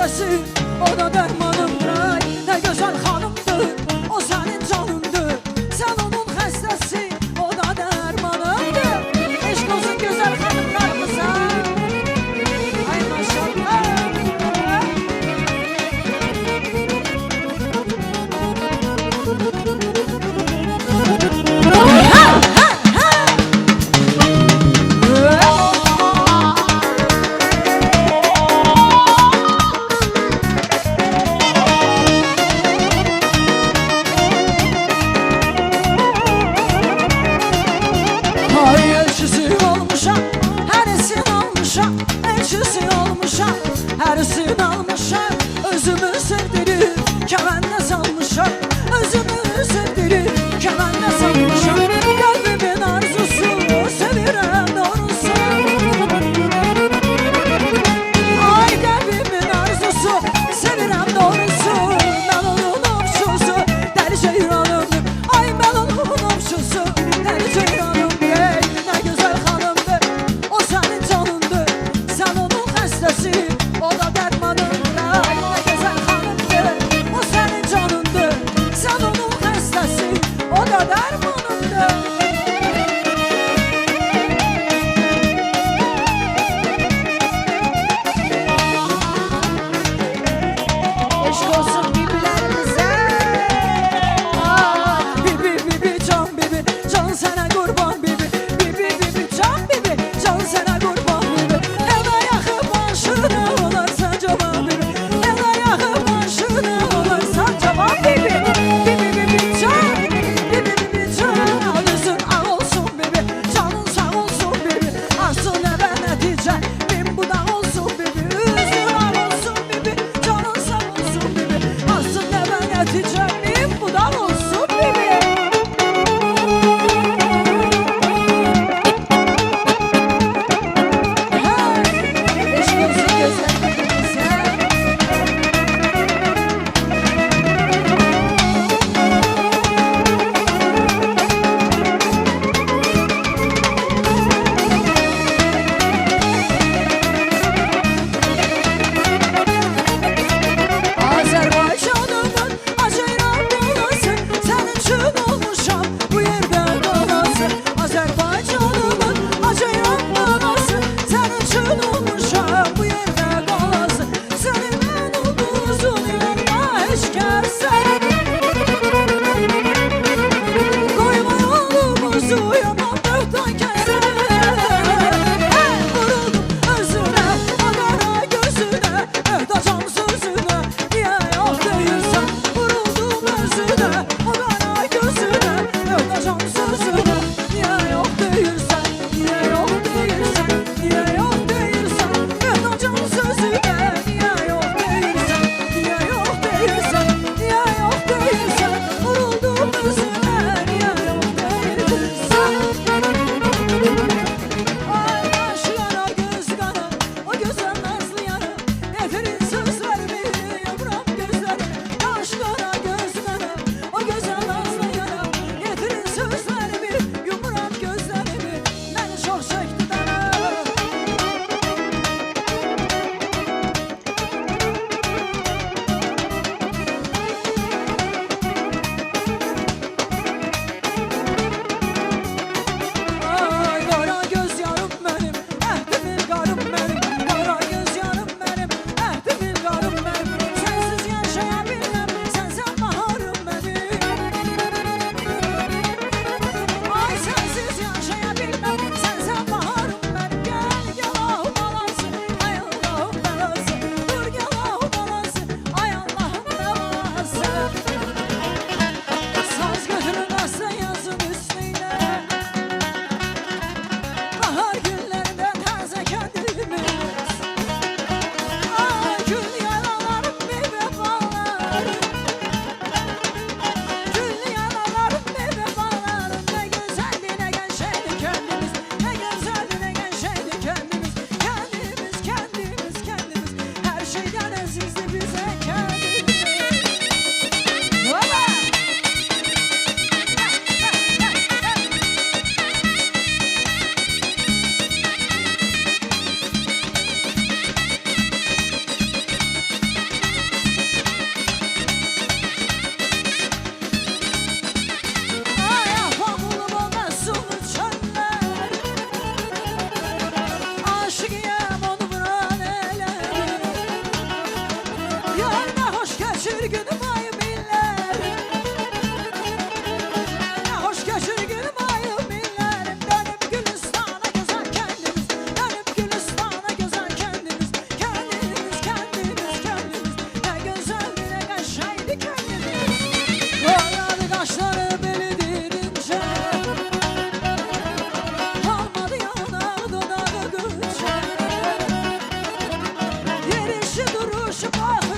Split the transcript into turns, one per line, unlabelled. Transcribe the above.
xəstəsi, o da dərmanımdır. Ay, nə gözəl xanımdır, o sənin canındır. Sən onun xəstəsi, o da dərmanımdır. Eşq olsun gözəl xanımlarımıza. Ay maşallah. Hərisini almışam, özümü sevdirib kəməndə salmışam. Özümü sevdirib kəməndə salmışam. Qəlbimin arzusu, sevirəm doğrusu. Ay qəlbimin arzusu, sevirəm doğrusu. Mən onun ovçusu, dəli ceyranımdır. Ay mən onun ovçusu, dəli ceyranımdır. Ey nə gözəl xanımdır, o sənin canındır. Sən onun xəstəsi, o da dərmanındır. Ay nə gözəl xanımdır, o sənin canındır. Sən onun xəstəsi, o da dərmanındır. Eşq olsun bibilərimizə. Bibi, bibi, can bibi, can sənə qurban bibi. Bibi, bibi, can bibi, can sənə qurban bibi. Evə yaxın başına olarsan cavan bibi. Evə yaxın başına olarsan cavan bibi. Bibi, bibi, can, bibi, bibi, can. Gözün ağ olsun bibi, canın sağ olsun bibi. Arsın evə nəticə, min budaq olsun bibi. Üzün ağ olsun bibi, canın sağ olsun bibi. Arsın evə nəticə, min budaq olsun bibi. Eşq olsun gözəllərimizə. Azərbaycanımın acayran balası, sənin üçün olmuşam bu yerdə qalası. Azərbaycanımın acayran balası, sənin üçün olmuşam bu yerdə qalası. Sənin mən ulduzun yanına heç kəsə qoyma yolumuzu yaman böhtan kəsə. Vuruldum özünə, o qara gözünə, möhtacam sözünə, niyə yox deyirsən? Vuruldum özünə, o qara gözünə, möhtacam yanaşıp baxır